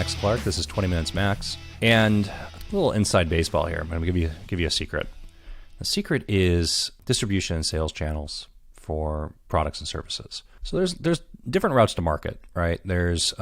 Max Clark. This is 20 Minutes Max. And a little inside baseball here. I'm going to give you a secret. The secret is distribution and sales channels for products and services. So there's different routes to market, right? There's this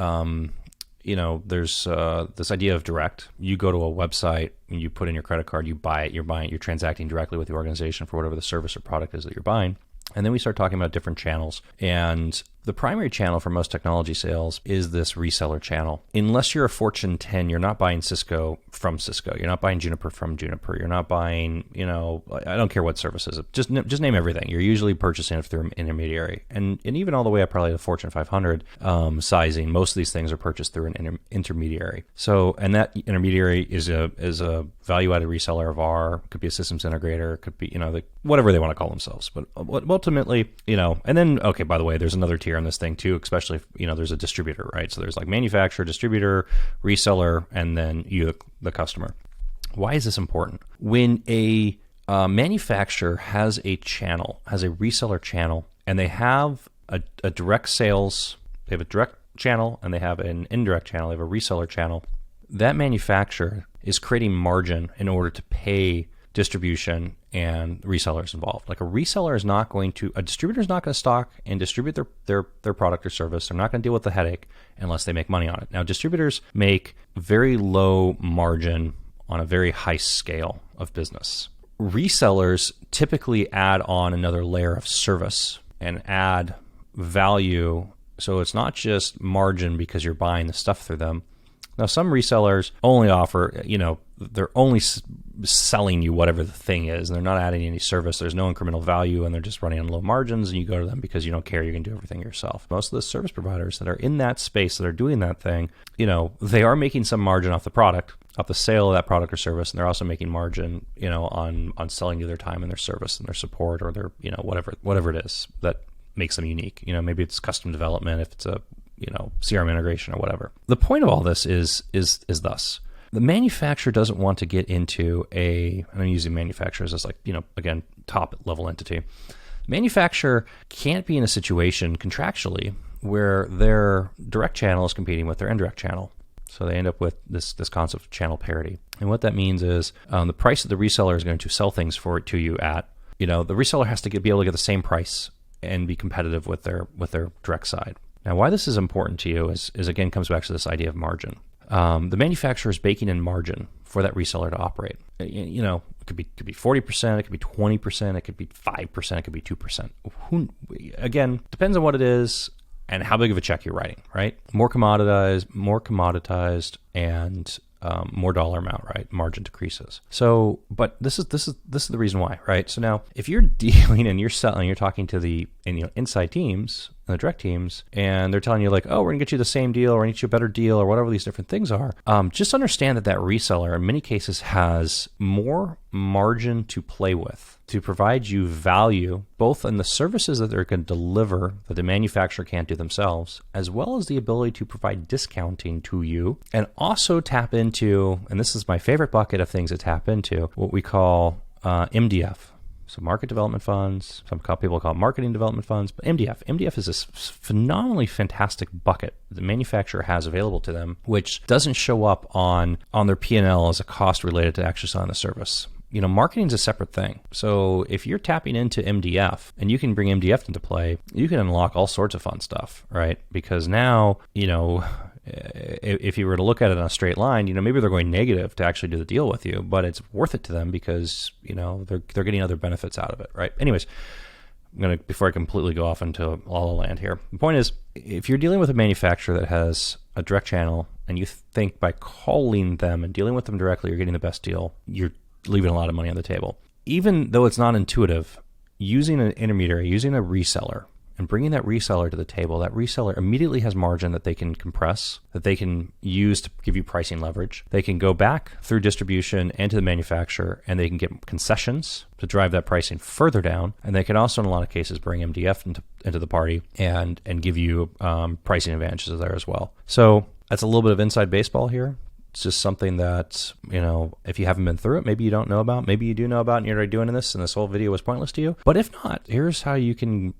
idea of direct. You go to a website, you put in your credit card, you buy it, you're transacting directly with the organization for whatever the service or product is that you're buying. And then we start talking about different channels. And the primary channel for most technology sales is this reseller channel. Unless you're a Fortune 10, you're not buying Cisco from Cisco. You're not buying Juniper from Juniper. You're not buying, I don't care what services. Just name everything. You're usually purchasing it through an intermediary. And even all the way up probably to Fortune 500 sizing, most of these things are purchased through an intermediary. So, and that intermediary is a value-added reseller of R, could be a systems integrator, could be, whatever they want to call themselves. But ultimately, and then, okay, by the way, there's another tier on this thing too, especially if, there's a distributor, right? So there's like manufacturer, distributor, reseller, and then you, the customer. Why is this important? When a manufacturer has a channel, has a reseller channel, and they have a direct sales, they have a direct channel and they have an indirect channel, they have a reseller channel, that manufacturer is creating margin in order to pay distribution and resellers involved. Like a distributor is not going to stock and distribute their product or service. They're not going to deal with the headache unless they make money on it. Now, distributors make very low margin on a very high scale of business. Resellers typically add on another layer of service and add value. So it's not just margin because you're buying the stuff through them. Now, some resellers only offer, they're only selling you whatever the thing is, and they're not adding any service. There's no incremental value, and they're just running on low margins, and you go to them because you don't care. You can do everything yourself. Most of the service providers that are in that space, that are doing that thing, they are making some margin off the product, off the sale of that product or service, and they're also making margin, on selling you their time and their service and their support or their, whatever it is that makes them unique. Maybe it's custom development, if it's a CRM integration or whatever. The point of all this is thus. The manufacturer doesn't want to get into and I'm using manufacturers as again, top level entity. Manufacturer can't be in a situation contractually where their direct channel is competing with their indirect channel. So they end up with this concept of channel parity. And what that means is the price that the reseller is going to sell things to you at, the reseller has to be able to get the same price and be competitive with their direct side. Now, why this is important to you is again, comes back to this idea of margin. The manufacturer is baking in margin for that reseller to operate. It could be 40%, it could be 20%, it could be 5%, it could be 2%. Again, depends on what it is and how big of a check you're writing, right? More commoditized, and more dollar amount, right? Margin decreases. So, but this is the reason why, right? So now, if you're dealing and you're selling, you're talking to the inside teams, the direct teams, and they're telling you like, oh, we're gonna get you the same deal, or we're gonna get you a better deal, or whatever these different things are. Just understand that reseller in many cases has more margin to play with to provide you value, both in the services that they're going to deliver that the manufacturer can't do themselves, as well as the ability to provide discounting to you, and also tap into, and this is my favorite bucket of things to tap into, what we call MDF. So market development funds, some people call it marketing development funds, but MDF. MDF is this phenomenally fantastic bucket the manufacturer has available to them, which doesn't show up on their P&L as a cost related to actually selling the service. Marketing is a separate thing. So if you're tapping into MDF and you can bring MDF into play, you can unlock all sorts of fun stuff, right? Because now, if you were to look at it on a straight line, maybe they're going negative to actually do the deal with you, but it's worth it to them because, they're getting other benefits out of it, right? Anyways, before I completely go off into La La Land here, the point is, if you're dealing with a manufacturer that has a direct channel and you think by calling them and dealing with them directly, you're getting the best deal, you're leaving a lot of money on the table. Even though it's not intuitive, using an intermediary, using a reseller, and bringing that reseller to the table, that reseller immediately has margin that they can compress, that they can use to give you pricing leverage. They can go back through distribution and to the manufacturer, and they can get concessions to drive that pricing further down. And they can also, in a lot of cases, bring MDF into the party and give you pricing advantages there as well. So that's a little bit of inside baseball here. It's just something that, if you haven't been through it, maybe you don't know about, maybe you do know about and you're already doing this and this whole video was pointless to you. But if not, here's how you can,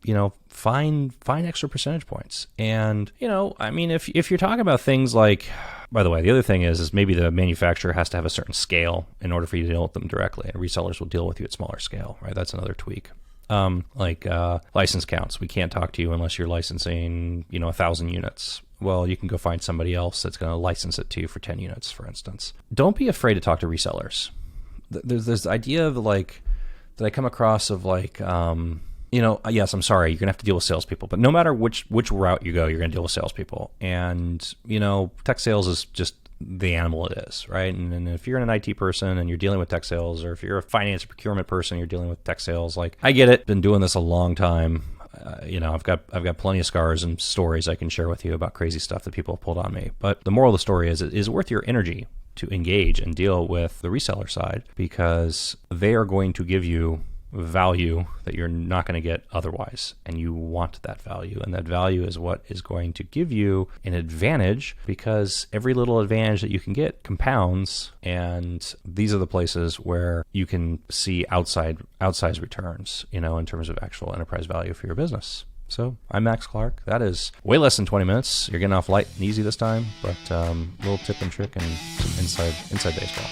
find extra percentage points. And, if you're talking about things like, by the way, the other thing is maybe the manufacturer has to have a certain scale in order for you to deal with them directly. And resellers will deal with you at smaller scale, right? That's another tweak. License counts. We can't talk to you unless you're licensing, 1,000 units. Well, you can go find somebody else that's going to license it to you for 10 units, for instance. Don't be afraid to talk to resellers. There's this idea of that I come across of yes, I'm sorry, you're going to have to deal with salespeople, but no matter which route you go, you're going to deal with salespeople. And, tech sales is just the animal it is, right? And if you're an IT person and you're dealing with tech sales, or if you're a finance procurement person, you're dealing with tech sales, I get it. Been doing this a long time. I've got plenty of scars and stories I can share with you about crazy stuff that people have pulled on me. But the moral of the story is it is worth your energy to engage and deal with the reseller side, because they are going to give you value that you're not going to get otherwise, and you want that value, and that value is what is going to give you an advantage, because every little advantage that you can get compounds, and these are the places where you can see outsized returns, in terms of actual enterprise value for your business. So I'm Max Clark. That is way less than 20 minutes. You're getting off light and easy this time, but a little tip and trick and some inside baseball.